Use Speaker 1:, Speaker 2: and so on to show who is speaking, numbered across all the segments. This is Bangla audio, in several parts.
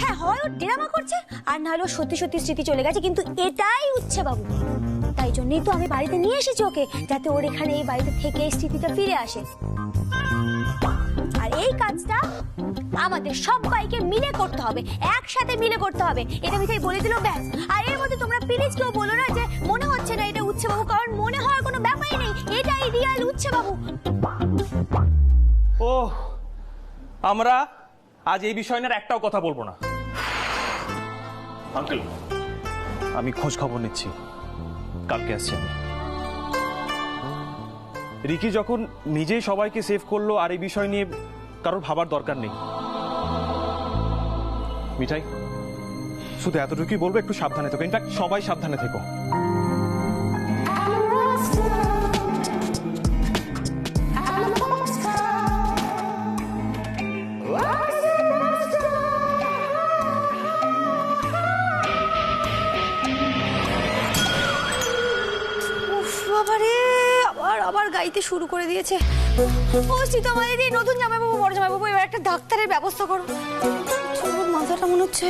Speaker 1: হ্যাঁ, হয় ও ড্রামা করছে আর না হলে সত্যি সত্যি স্মৃতি চলে গেছে, কিন্তু এটাই উচ্ছে বাবু। তাই জন্যই তো আমি বাড়িতে নিয়ে এসেছি ওকে, যাতে ওর এখানে এই বাড়িতে থেকে স্মৃতিটা ফিরে আসে। আর এই কাজটা আমাদের সবাইকে মিলে করতে হবে, একসাথে মিলে করতে হবে। এটা মিঠাই বলে দিল ব্যাস। আর এর মধ্যে তোমরা প্লিজ কেউ বলো না যে মনে হচ্ছে না এটা উচ্ছে বাবু, কারণ মনে হওয়ার কোনো ব্যাপারই নেই, এটাই রিয়েল উচ্ছে বাবু।
Speaker 2: ও, আমরা আজ এই বিষয় নিয়ে একটাও কথা বলবো না। আঙ্কেল, আমি খোঁজ খবর নিচ্ছি, কালকে আসছি আমি। রিকি যখন নিজেই সবাইকে সেভ করলো, আর এই বিষয় নিয়ে কারোর ভাবার দরকার নেই। মিঠাই, শুধু এতটুকুই বলবো, একটু সাবধানে থেকো। ইনফ্যাক্ট সবাই সাবধানে থেকো।
Speaker 1: আবার গাইতে শুরু করে দিয়েছে। ও সীতামাদি, নতুন জামাইবাবু, বড় জামাইবাবু, এবার একটা ডাক্তারের ব্যবস্থা করো। মাথাটা মনে হচ্ছে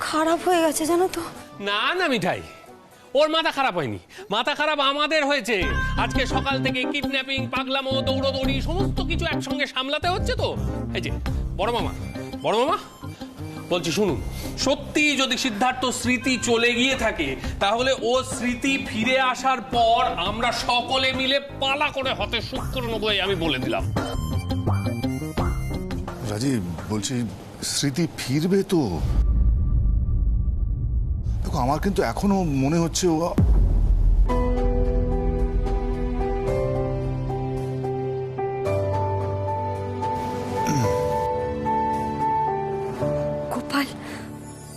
Speaker 1: খারাপ হয়ে গেছে, জানো তো।
Speaker 3: না না মিঠাই, ওর মাথা খারাপ হয়নি, মাথা খারাপ আমাদের হয়েছে। আজকে সকাল থেকে কিডন্যাপিং, পাগলামো, দৌড়দৌড়ি সমস্ত কিছু একসঙ্গে সামলাতে হচ্ছে তো। এই যে বড় মামা বলছি শুনুন, সত্যি যদি সিদ্ধার্থ স্মৃতি চলে গিয়ে থাকে, তাহলে ও স্মৃতি ফিরে আসার পর আমরা সকলে মিলে পালা করে হাতে সুখ করে নেবো, আমি বলে দিলাম।
Speaker 4: রাজীব, বলছি স্মৃতি ফিরবে তো? দেখো, আমার কিন্তু এখনো মনে হচ্ছে ও
Speaker 1: গোপাল,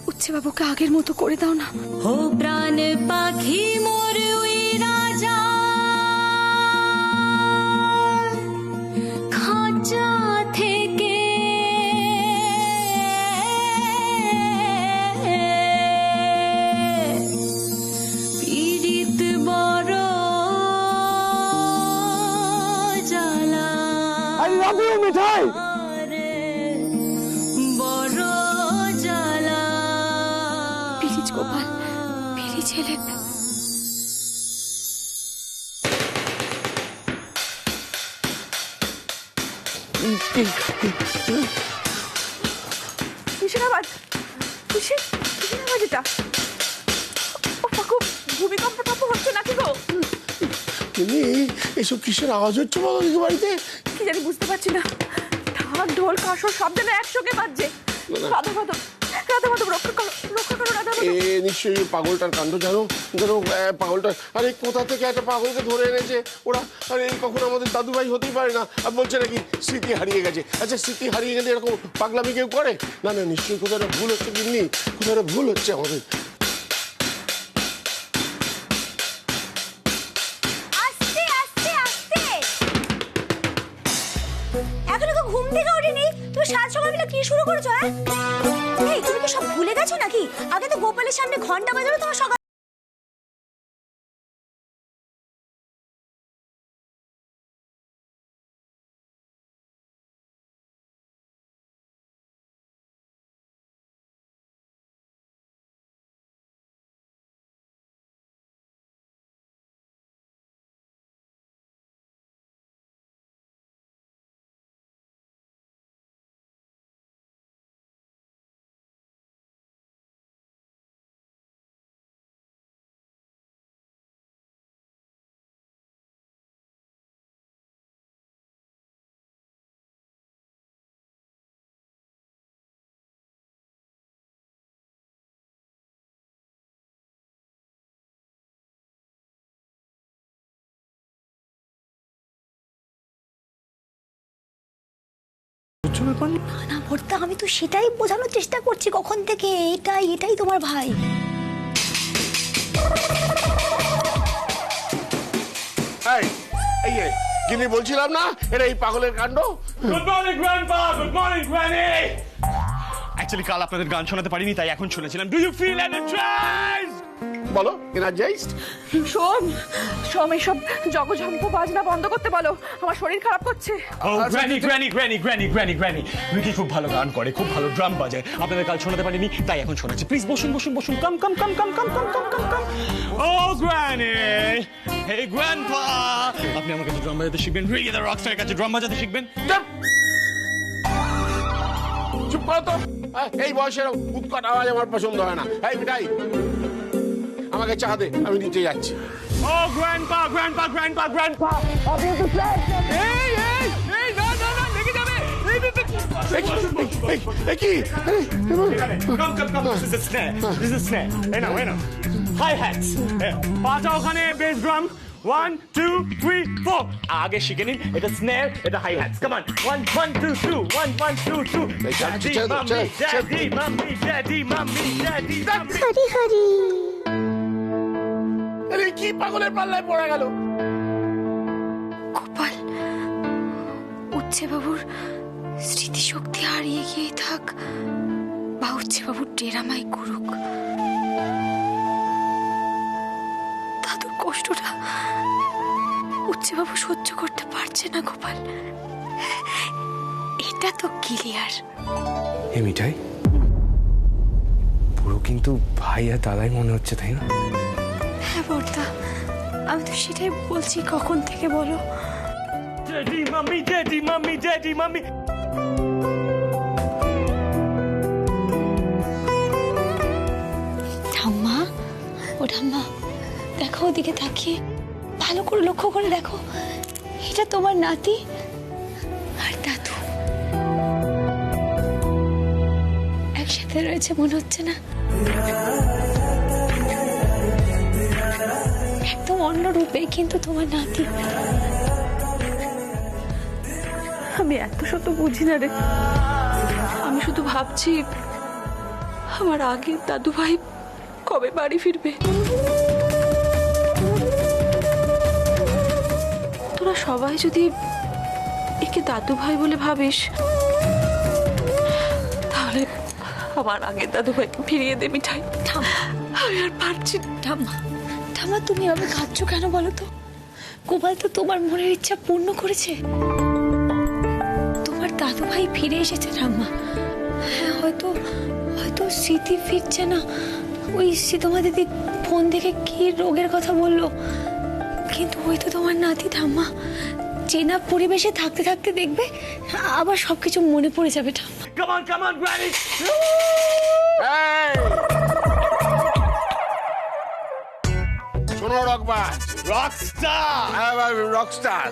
Speaker 1: উচ্ছে বাবুকে আগের মতো করে দাও না।
Speaker 5: ও প্রাণ পাখি মোর ওই রাজা খাঁচা থেকে পীড়িত বড় জ্বালা।
Speaker 6: I love you, মিঠাই।
Speaker 5: বড় জ্বালা।
Speaker 1: Please Gopal, please Helen.
Speaker 7: কিসের আওয়াজ? কিসের আওয়াজ এটা? ভূমিকম্প টম্প হচ্ছে নাকি গো?
Speaker 6: তুমি এসব কিসের আওয়াজ হচ্ছে বলো দেখি বাড়িতে?
Speaker 7: কি জানি, বুঝতে পারছি না। ঢাক ঢোল কাঁসর সব যেন একসঙ্গে বাজছে। রাধা মাধব, রক্ষা করো রাধা মাধব।
Speaker 6: নিশ্চয়ই পাগলটার কাণ্ড, জানো জানো পাগলটা। আরে কোথা থেকে একটা পাগলকে ধরে এনেছে ওরা। আরে কখন আমাদের দাদুভাই হতেই পারে না। আর বলছে নাকি স্মৃতি হারিয়ে গেছে। আচ্ছা, স্মৃতি হারিয়ে গেলে এরকম পাগলামি কেউ করে? না না, নিশ্চয়ই কোথাও একটা ভুল হচ্ছে, গিন্নি কোথাও একটা ভুল হচ্ছে আমাদের।
Speaker 1: আস্তে আস্তে আস্তে, এখনো তো ঘুম থেকে ওঠেনি, তুমি সাত সকাল মিলে কি শুরু করেছো? হ্যাঁ, এই তুমি কি সব ভুলে গেছো নাকি? আগে তো গোপালের সামনে ঘন্টা বাজানো তোমার সকাল। না না ভর্তা, আমি তো সেটাই বোঝানোর চেষ্টা করছি কখন থেকে। এটাই তোমার ভাই।
Speaker 6: গিন্নি, বলছিলাম না এটা এই পাগলের কাণ্ড।
Speaker 2: Good morning grandpa, good morning granny. Actually কাল আপনাদের গান শোনাতে পারিনি, তাই এখন শুনেছিলাম। Do you feel energized?
Speaker 6: বলো এনার্জাইজড?
Speaker 7: সোম সোম এসব জগঝম্প বাজনা বন্ধ করতে বলো, আমার শরীর খারাপ করছে।
Speaker 2: গ্র্যানি উইকি খুব ভালো গান করে, খুব ভালো ড্রাম বাজায়, আপনাদের কাল শোনাতে পারিনি তাই এখন শোনাচ্ছি। প্লিজ বসুন বসুন বসুন, কাম কাম কাম কাম কাম কাম কাম কাম কাম। ও গ্র্যানি, হে গ্র্যান্ডপা, আপনি আমার কাছে ড্রাম বাজাতে শিখবেন, রিকি দ্য রকস্টারের কাছে ড্রাম বাজাতে শিখবেন।
Speaker 6: চুপ করো তো, এই বয়সের উৎকট আওয়াজ আমার পছন্দ হয় না। এই মিঠাই, আমাকে চা দে, আমি নিচে যাচ্ছি।
Speaker 2: ও গ্র্যান্ডপা আপনি তো এই না লেগে যাবে।
Speaker 6: কি
Speaker 2: Come, this is a snare. Hey now. Hi-hats. পাঁচা ওখানে bass drum. 1, 2, 3, 4. আগে শিখে নিন, এটা snare, এটা hi-hats. Come on. 1, 1, 2, 2. 1, 1, 2, 2. Daddy, mommy.
Speaker 6: আরে কি পাগলের পাল্লায় পড়ে গেল?
Speaker 1: গোপাল, উচ্ছে বাবুর স্মৃতিশক্তি হারিয়ে গিয়ে থাক বা উচ্ছে বাবুর ডেরামাই করুক, দাদুর কষ্টটা উচ্ছে বাবু সহ্য করতে পারছে না গোপাল, এটা তো ক্লিয়ার।
Speaker 8: এ মিঠাই, পুরো কিন্তু ভাই আর দাদাই মনে হচ্ছে, তাই না?
Speaker 1: হ্যাঁ বর্দা, আমি তো সেটাই বলছি কখন থেকে, বলো।
Speaker 2: Daddy, mommy.
Speaker 1: ঠাম্মা, ও ঠাম্মা, দেখো ওদিকে তাকিয়ে ভালো করে লক্ষ্য করে দেখো, এটা তোমার নাতি আর দাদু একসাথে রয়েছে মনে হচ্ছে না? একদম অন্য রূপে, কিন্তু তোমার নাতি।
Speaker 7: আমি এত শত বুঝি না রে, আমি শুধু ভাবছি আমার আগের দাদু ভাই কবে বাড়ি ফিরবে। তোরা সবাই যদি একে দাদু ভাই বলে ভাবিস, তাহলে আমার আগের দাদু ভাই ফিরিয়ে দে মিঠাই। আমি আর পারছি না।
Speaker 1: ঠাম্মা, তুমি এভাবে কাঁদছো কেন বলো তো? গোপাল তো তোমার মনের ইচ্ছা পূর্ণ করেছে, তোমার দাদু ভাই ফিরে এসেছে ঠাম্মা। হ্যাঁ, হয়তো স্মৃতি ফিরছে না, ওই সীতমা দিদি ফোন দেখে কি রোগের কথা বললো, কিন্তু ওই তো তোমার নাতি ঠাম্মা। চেনা পরিবেশে থাকতে থাকতে দেখবে আবার সবকিছু মনে পড়ে যাবে ঠাম্মা।
Speaker 2: Come on, Granny.
Speaker 6: শোনো রকবাজ, রকস্টার,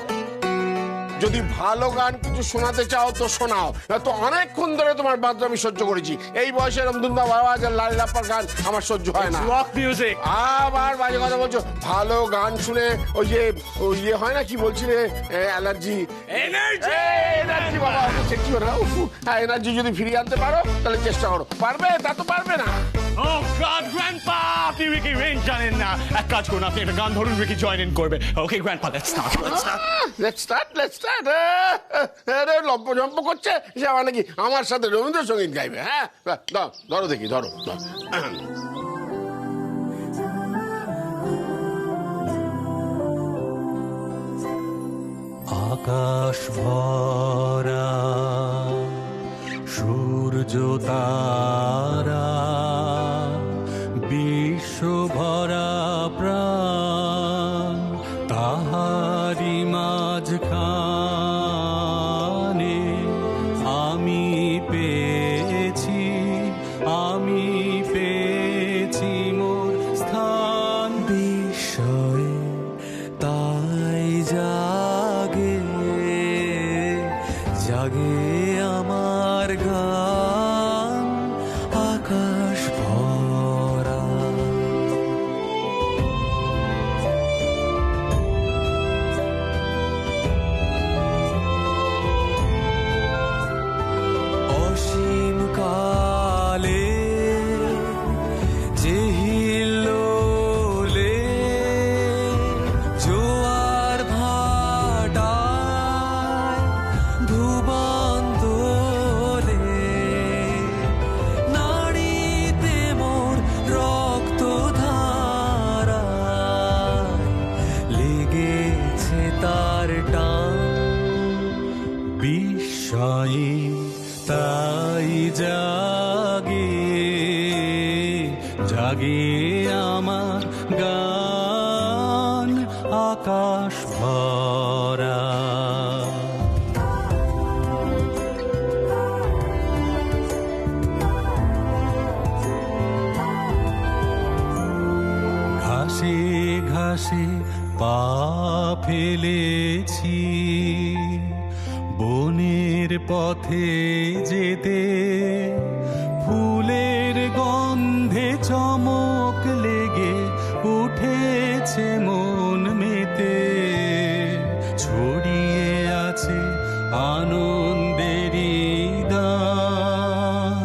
Speaker 6: যদি ভালো গান কিছু শোনাতে চাও তো শোনাও, তো অনেকক্ষণ ধরে তোমার বাদ্য আমি সহ্য করেছি। এই বয়সে এরকম দুন্দা আওয়াজ আর লাল লাপার গান আমার সহ্য হয় না।
Speaker 2: Rock music.
Speaker 6: আবার বাজে কথা বলছো। ভালো গান শুনে ওই যে ইয়ে হয় না, কি বলছিলে, অ্যালার্জি, এনার্জি বাবা, কি না, হ্যাঁ, এনার্জি যদি ফিরিয়ে আনতে পারো তাহলে চেষ্টা করো। পারবে? তা তো পারবে না।
Speaker 2: Oh God, Grandpa! আপনি রিকি রেঞ্জ জানেন না। এক কাজ করুন, আপনি একটা গান ধরুন, রিকি জয়েন ইন করবে। Okay, Grandpa, let's start.
Speaker 6: Let's start. লম্প করছে সে, আবার নাকি আমার সাথে রবীন্দ্রসঙ্গীত গাইবে। হ্যাঁ, ধরো দেখি, ধরো।
Speaker 8: আকাশ ভরা সূর্য তারা, বিশ্ব ভরা প্রাণ, তাহারি মাঝখানে আমি পেয়েছি মোর স্থান। বিস্ময়ে তাই জাগে আমার গান, জাগে আমার গান আকাশ ভরা। ঘাসে ঘাসে পা ফেলেছি বনের পথে যেতে, ফুলের গন্ধে চমক লেগে উঠেছে মন মেতে, ছড়িয়ে আছে আনন্দেরই দান,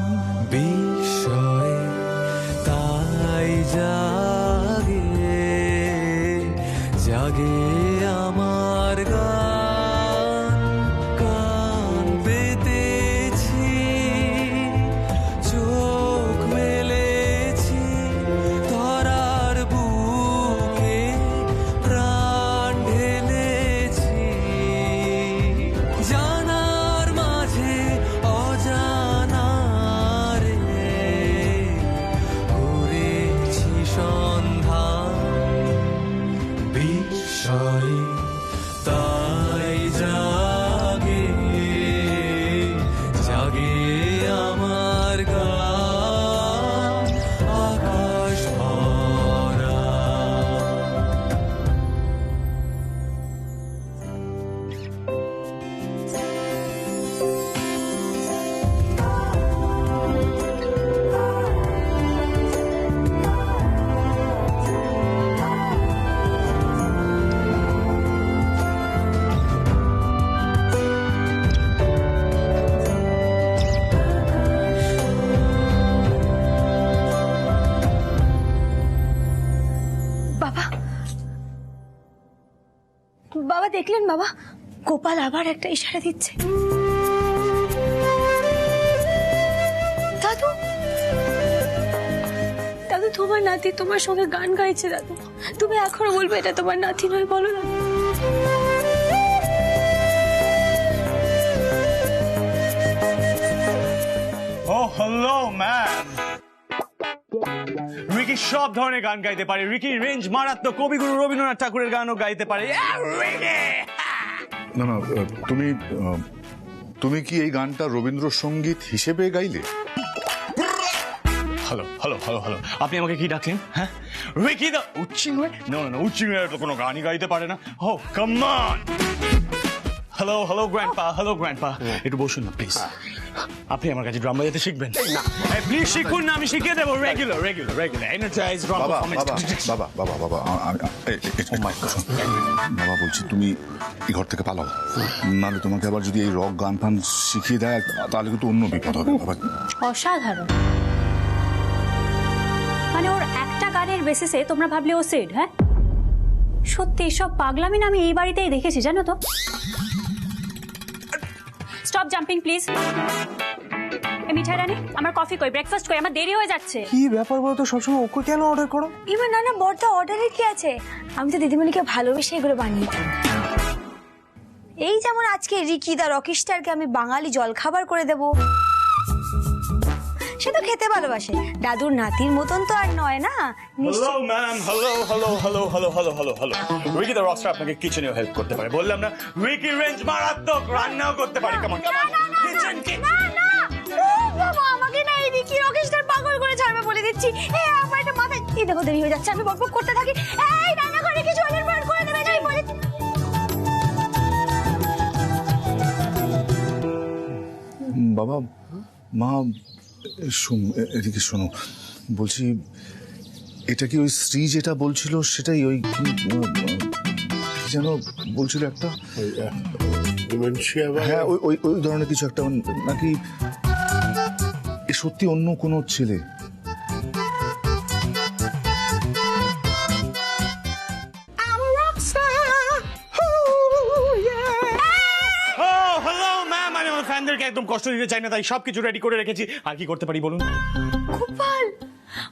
Speaker 8: বিস্ময়ে তাই জাগে জাগে আমার গান, কান পেতেছি চোখ মেলেছি ধরার বুকে, প্রাণ ঢেলেছি জানার মাঝে অজানারে, করেছি সন্ধান, বিস্ময়ে তাই জাগে জাগে আমার গান আকাশ ভরা।
Speaker 1: বাবা, বাবা দেখলেন বাবা, গোপাল আবার একটা ইশারা দিচ্ছে। দাদু, দাদু তোমার নাতি তোমার সঙ্গে গান গাইছে। দাদু তুমি এখনো বলবে এটা তোমার নাতি নয়, বলো না।
Speaker 2: ও হ্যালো ম্যাম, রিকি সব ধরনের গান গাইতে পারে, রিকি রেঞ্জ মারাত্মক, কবিগুরু রবীন্দ্রনাথ ঠাকুরের গানও গাইতে পারে।
Speaker 4: না না, তুমি কি এই গানটা রবীন্দ্রসঙ্গীত হিসেবে গাইলে?
Speaker 2: হ্যালো হ্যালো হ্যালো হ্যালো, আপনি আমাকে কি ডাকলেন? হ্যাঁ, রিকি দা উচ্চিংড়ে? না না, উচ্চিংড়ে তো কোনো গানই গাইতে পারে না। Oh come on. Hello hello grandpa, hello grandpa, একটু বসুন না প্লিজ। আপনি আমার কাছে ড্রাম বাজাতে শিখবেন? প্লিজ শিখুন না, আমি শিখিয়ে দেবো। Regular regular regular energize drum
Speaker 4: বাবা
Speaker 2: পারফরম্যান্স।
Speaker 4: বাবা বাবা বাবা বাবা বলছি, তুমি এই ঘর থেকে পালাও, নাহলে তোমাকে আবার যদি এই রক গান ফান শিখিয়ে দেয় তাহলে কিন্তু অন্য বিপদ হবে বাবা।
Speaker 9: অসাধারণ, মানে ওর একটা গানের বেসিসে তোমরা ভাবলে ও সেড? হ্যাঁ সত্যি সব পাগলামি না আমি এই বাড়িতেই দেখেছি, জানো তো। Stop jumping please. Mithai Rani, আমার কফি কই, ব্রেকফাস্ট কই, আমার দেরি হয়ে যাচ্ছে।
Speaker 10: কি ব্যাপার বলতো, সবসময় ওকে কেন অর্ডার করো?
Speaker 1: এবার না না বড়টা অর্ডারের কি আছে, আমি তো দিদিমণিকে ভালোবেসে এগুলো বানিয়ে দিই। এই যেমন আজকে রিকি দা রকিস্টারকে আমি বাঙালি জলখাবার করে দেব, সে তো খেতে ভালোবাসে, দাদুর নাতির মতন তো আর নয় না।
Speaker 2: Hello ma'am, hello hello hello hello hello hello hello, Ricky the rockstar আপনাকে কিচেনেও হেল্প করতে পারে, বললাম না। রিকি রেঞ্জ মারাত্মক, রান্নাও করতে পারে। কেমন কিচেন
Speaker 1: না না, ও বাবা, আমাকে না এই রিকি রকিস্টার পাগল করে ছাড়বে বলে দিচ্ছি। এই আমার একটা মাথায়, এই দেখো দেরি হয়ে যাচ্ছে, আমি বকবক করতে থাকি। এই রান্নাঘরে কিছু অর্ডার করে দেবে না, আমি বলে।
Speaker 4: বাবা মা এদিকে শোনো, বলছি এটা কি ওই শ্রী যেটা বলছিল সেটাই? ওই কি যেন বলছিল একটা, হ্যাঁ ওই ওই ওই ধরনের কিছু একটা, নাকি এ সত্যি অন্য কোনো ছেলে?
Speaker 2: ফ্যানদেরকে একদম কষ্ট দিতে চাই না, তাই সবকিছু রেডি করে রেখেছি। আর কি করতে পারি বলুন?
Speaker 1: গোপাল,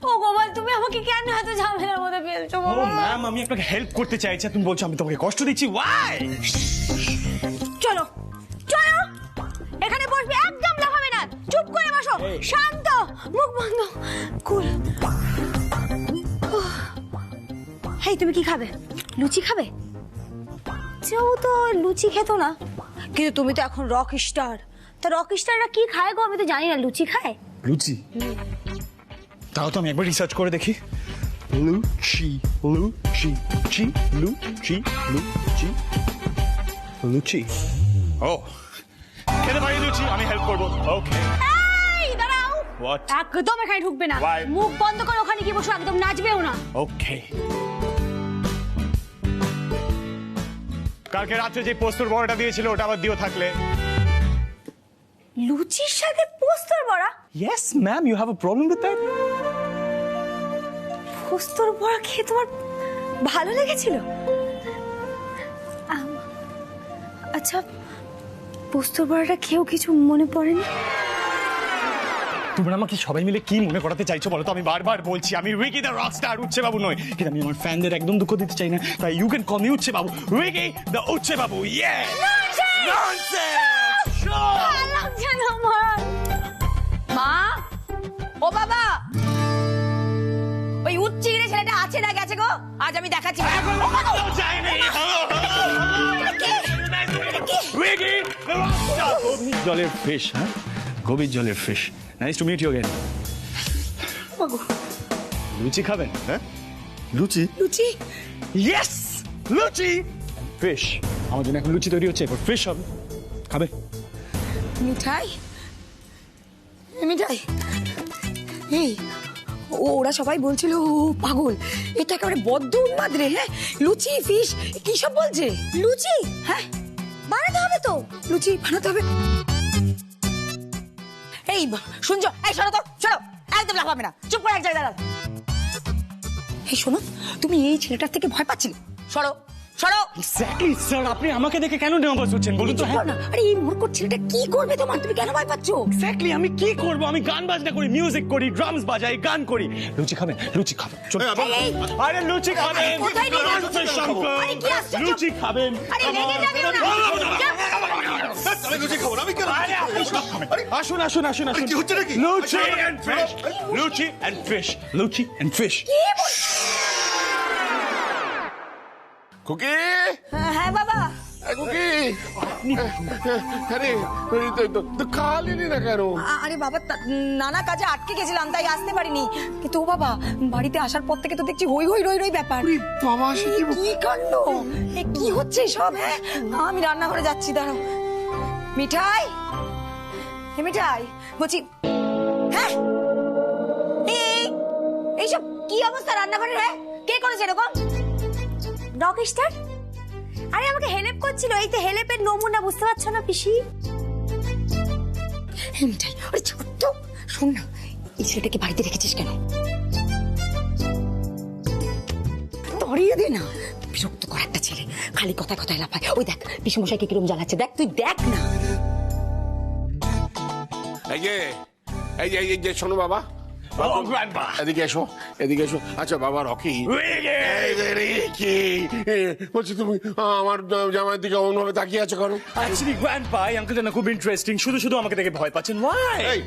Speaker 1: ও গোপাল, তুমি আমাকে কেন এত ঝামেলার মধ্যে ফেলছো?
Speaker 2: ও ম্যাম, আমি আপনাকে হেল্প করতে চাইছি, তুমি বলছো আমি তোমাকে কষ্ট দিচ্ছি। ওয়াই?
Speaker 1: চলো চলো, এখানে বসবে, একদম লাফাবে না, চুপ করে বসো, শান্ত, মুখ বন্ধ, কুল। হেই তুমি কি খাবে? লুচি খাবে? কেউ তো লুচি খেত না, কিন্তু তুমি তো এখন রক স্টার। তা রক স্টাররা কি খায় গো? আমি তো জানি না। লুচি খায়?
Speaker 2: লুচি? তাও তো আমি একবার রিসার্চ করে দেখি। লুচি লুচি চি লুচি লুচি লুচি। ও খেতে পারি লুচি, আমি হেল্প করবো। ওকে
Speaker 1: এই দাঁড়াও,
Speaker 2: What?
Speaker 1: একদম এখানে ঢুকবে না।
Speaker 2: Why?
Speaker 1: মুখ বন্ধ করে ওখানে গিয়ে বসো, একদম নাচবেও না।
Speaker 2: ওকে। কালকে রাত্রে যে পোস্তর বড়াটা দিয়েছিল ওটা আবার দিও থাকলে।
Speaker 1: লুচির সাথে পোস্তর বড়া?
Speaker 2: Yes, ma'am, you have a problem with that?
Speaker 1: পোস্তর বড়া খেয়ে তোমার ভালো লেগেছিল? আচ্ছা, পোস্তর বড়াটা খেয়েও কিছু মনে পড়েনি?
Speaker 2: তোমরা আমাকে সবাই মিলে কি মনে করাতে চাইছো বলো তো? আমি বারবার বলছি আমি রিকি দ্য রক স্টার, উচ্ছে বাবু নয়। কিন্তু আমি আমার ফ্যানদের একদম দুঃখ দিতে চাই না, তাই ইউ ক্যান কল মি উচ্ছে বাবু। রিকি দ্য উচ্ছে বাবু। ইয়ে
Speaker 1: মা, ও বাবা, ওই উচ্চিড়ে ছেলেটা আছে না গেছে গো? আজ আমি দেখাচ্ছি।
Speaker 2: Ricky the rock star. গভীর জলের ফিশ, হ্যাঁ গভীর জলের fish. Nice to meet you again. লুচি খাবেন? হ্যাঁ লুচি
Speaker 1: লুচি?
Speaker 2: ইয়েস লুচি। ফিশ আমার জন্য এখন লুচি তৈরি হচ্ছে, এরপর ফিশ হবে। খাবে?
Speaker 1: মিঠাই মিঠাই। এই ওরা সবাই বলছিল ও পাগল, এটা একেবারে বদ্ধ উন্মাদ রে। হ্যাঁ লুচি ফিশ কি সব বলছে? লুচি? হ্যাঁ বানাতে হবে তো, লুচি বানাতে হবে। এই শুনছো? এই শোনো তো, শোনো, একদম লাফাবে না, চুপ করে এক জায়গায় দাঁড়াও। এই শোনো, তুমি এই ছেলেটার থেকে ভয় পাচ্ছিলে? সরো সরো।
Speaker 2: এক্স্যাক্টলি স্যার, আপনি আমাকে দেখে কেন নার্ভাস হচ্ছেন বলুন তো? হ্যাঁ
Speaker 1: আরে এই মূর্খ ছেলেটা কি করবে তোমার? তুমি কেন ভয় পাচ্ছো?
Speaker 2: এক্স্যাক্টলি আমি কি করব? আমি গান বাজনা করি, মিউজিক করি, ড্রামস বাজাই, গান করি। লুচি খাবেন? লুচি খাবেন? চলো। আরে লুচি খাবেন?
Speaker 1: কোথায় নিয়ে যাচ্ছ?
Speaker 2: শঙ্কর,
Speaker 1: আরে কি আশ্চর্য!
Speaker 2: লুচি খাবেন?
Speaker 1: আরে লেগে যাবে ওরা।
Speaker 4: আমি লুচি খাবো না, আমি কেন?
Speaker 2: আরে আপনি সব খাবেন। আসুন আসুন আসুন আসুন।
Speaker 4: কি হচ্ছে নাকি?
Speaker 2: Luchi and fish, luchi and fish, luchi and fish.
Speaker 6: খুকি,
Speaker 1: হ্যাঁ বাবা।
Speaker 6: খুকি, আরে তো কাল এলি না কেন?
Speaker 1: আরে বাবা, নানা কাজে আটকে গেছিলাম তাই আসতে পারিনি। কিন্তু ও বাবা, বাড়িতে আসার পর থেকে তো দেখছি হই হই রই রই ব্যাপার।
Speaker 6: বাবা সে
Speaker 1: কি কাণ্ড! এ কি হচ্ছে সব? হ্যাঁ আমি রান্নাঘরে যাচ্ছি, দাঁড়াও। মিঠাই, হে মিঠাই বলছি। হ্যাঁ এইসব কি অবস্থা রান্নাঘরের? হ্যাঁ কে করেছে এরকম? Rock star? আরে আমাকে হেল্প করছিল, এই তো হেল্পের নমুনা, বুঝতে পারছো না পিসি? হ্যাঁ মিঠাই, আরে ছোট্ট শোন না, এই ছেলেটাকে বাড়িতে রেখেছিস কেন? ধরিয়ে দে না, বিরক্ত কর একটা ছেলে, খালি কথায় কথায় লাফায়। ওই দেখ পিসমশাইকে কিরম জ্বালাচ্ছে, দেখ তুই দেখ না।
Speaker 6: এই যে শোনো বাবা, এদিকে এসো, এদিকে এসো। আচ্ছা বাবা রকি, বলছি তুমি আমার জামাইয়ের দিকে অমন ভাবে তাকিয়ে আছো কেন?
Speaker 2: অ্যাকচুয়ালি গ্র্যান্ডপা, এই আঙ্কেলটা না খুব ইন্টারেস্টিং, শুধু শুধু আমাকে দেখে ভয় পাচ্ছেন। ওয়াই?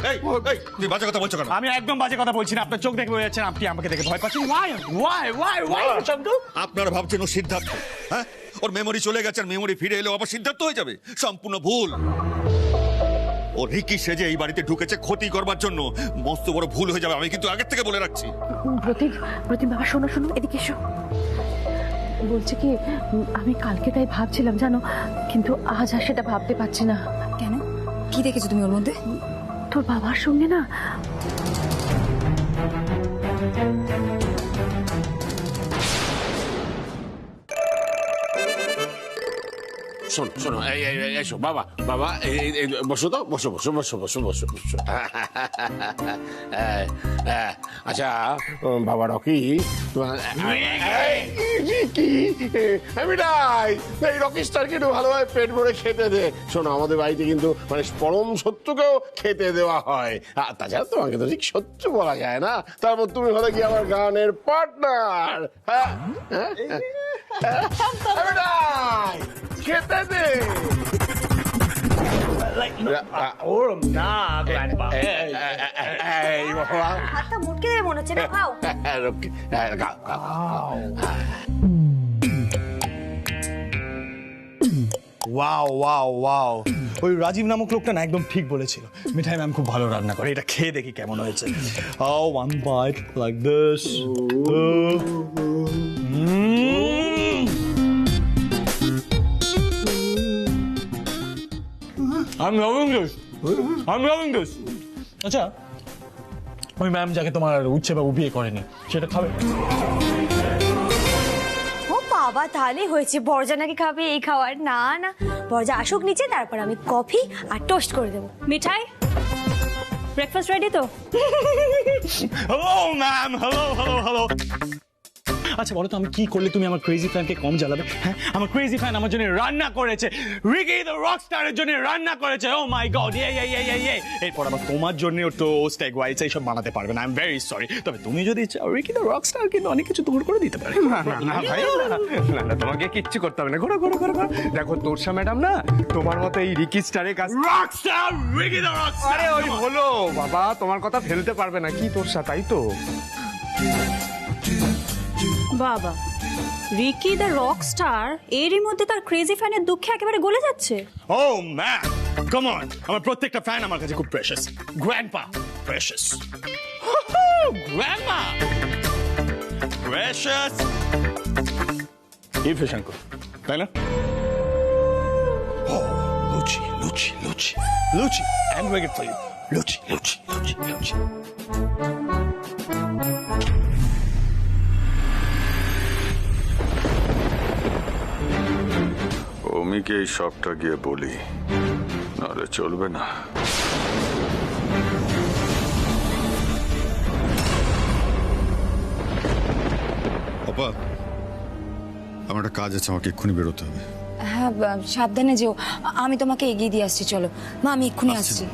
Speaker 4: তুই বাজে কথা বলছো কেন?
Speaker 2: আমি একদম বাজে কথা বলছি না, আপনার চোখ দেখে বোঝা যাচ্ছে আপনি আমাকে দেখে ভয় পাচ্ছেন। Why why why why Chandu?
Speaker 4: আপনারা ভাবছেন ও সিদ্ধার্থ, হ্যাঁ ওর মেমোরি চলে গেছে, আর মেমোরি ফিরে এলেও আবার সিদ্ধার্থ হয়ে যাবে। সম্পূর্ণ ভুল। ও রিকি সেজে এই বাড়িতে ঢুকেছে ক্ষতি করবার জন্য, মস্ত বড় ভুল হয়ে যাবে, আমি কিন্তু আগের থেকে বলে রাখছি।
Speaker 7: প্রতিম বাবা, শোনো শোনো, এদিকে এসো। বলছে কি, আমি কালকে তাই ভাবছিলাম জানো, কিন্তু আজ আর সেটা ভাবতে পারছি না।
Speaker 1: কেন? কি দেখেছো তুমি ওর মধ্যে?
Speaker 7: তোর বাবার সঙ্গে না
Speaker 6: শোনো শোনো, এসো বাবা, বাবা বসো তো, বসো বসো বসো বসো বসো বসো। আচ্ছা বাবা রকি, এই রকি স্টারকে একটু ভালোভাবে পেট ভরে খেতে দে। শোনো আমাদের বাড়িতে কিন্তু মানে পরম শত্রুকেও খেতে দেওয়া হয়, তাছাড়া তোমাকে তো ঠিক শত্রু বলা যায় না। তারপর তুমি হলে কি আমার গানের পার্টনার। হ্যাঁ খেতে দে।
Speaker 2: ওরম না গ্র্যান্ডপা
Speaker 6: এই বাবা
Speaker 1: হাতটা মুটকে দেবে মনে হচ্ছে না, খাও।
Speaker 10: ওয়াও ওয়াও ওয়াও, ওই রাজীব নামক লোকটা না একদম ঠিক বলেছিল, মিঠাই ম্যাম খুব ভালো রান্না করে। এটা খেয়ে দেখি কেমন হয়েছে। One bite like this.
Speaker 2: I'm loving this. I'm loving this.
Speaker 10: আচ্ছা, ওই ম্যাম যাকে তোমার উচ্ছে বাবু বিয়ে করেনি সেটা খাবে?
Speaker 1: ও বাবা, তাহলে হয়েছে। বরজা নাকি খাবে এই খাবার? না না, বরজা আসুক নিচে, তারপর আমি কফি আর টোস্ট করে দেবো।
Speaker 9: মিঠাই, ব্রেকফাস্ট রেডি তো?
Speaker 10: Hello ma'am, hello hello hello. আচ্ছা বলো তো, আমি কি করলে তুমি আমার ক্রেজি ফ্যানকে কম জ্বালাবে? হ্যাঁ, আমার ক্রেজি ফ্যান আমার জন্য রান্না করেছে, রিকি দ্য রকস্টারের জন্য রান্না করেছে। ও মাই গড, এরপর আবার তোমার জন্যও টোস্ট, এগ হোয়াইটস এইসব বানাতে পারবে না। I am very sorry. তবে তুমি যদি চাও, রিকি দ্য রকস্টার কিন্তু অনেক কিছু দূর করে দিতে পারে।
Speaker 2: না ভাই, না তোমাকে কিচ্ছু করতে হবে না। ঘোরো ঘোরো ঘোরো ঘোরো। দেখো তোরসা ম্যাডাম না তোমার মতো এই রিকি স্টারের কাজ।
Speaker 10: Rockstar, Ricky the Rockstar.
Speaker 2: আরে ওই হলো বাবা, তোমার কথা ফেলতে পারবে না কি তোরসা, তাই তো?
Speaker 9: বাবা, রিকি দ্য রক স্টার এরই মধ্যে তার ক্রেজি ফ্যানের দুঃখে একেবারে গলে যাচ্ছে।
Speaker 10: ও ম্যাম, কাম অন, আমার প্রত্যেকটা ফ্যান আমার কাছে খুব precious. Grandpa precious, grandma precious, if Shankar, তাই না? ও লুচি লুচি লুচি লুচি, and we get for you লুচি লুচি লুচি লুচি।
Speaker 4: অমিকে এই সবটা গিয়ে বলি, নাহলে চলবে না। আপা, আমার একটা কাজ আছে, আমাকে এক্ষুনি বেরোতে হবে।
Speaker 11: হ্যাঁ, সাবধানে যেও। আমি তোমাকে এগিয়ে দিয়ে আসছি, চলো। মা, আমি এক্ষুনি আসছি।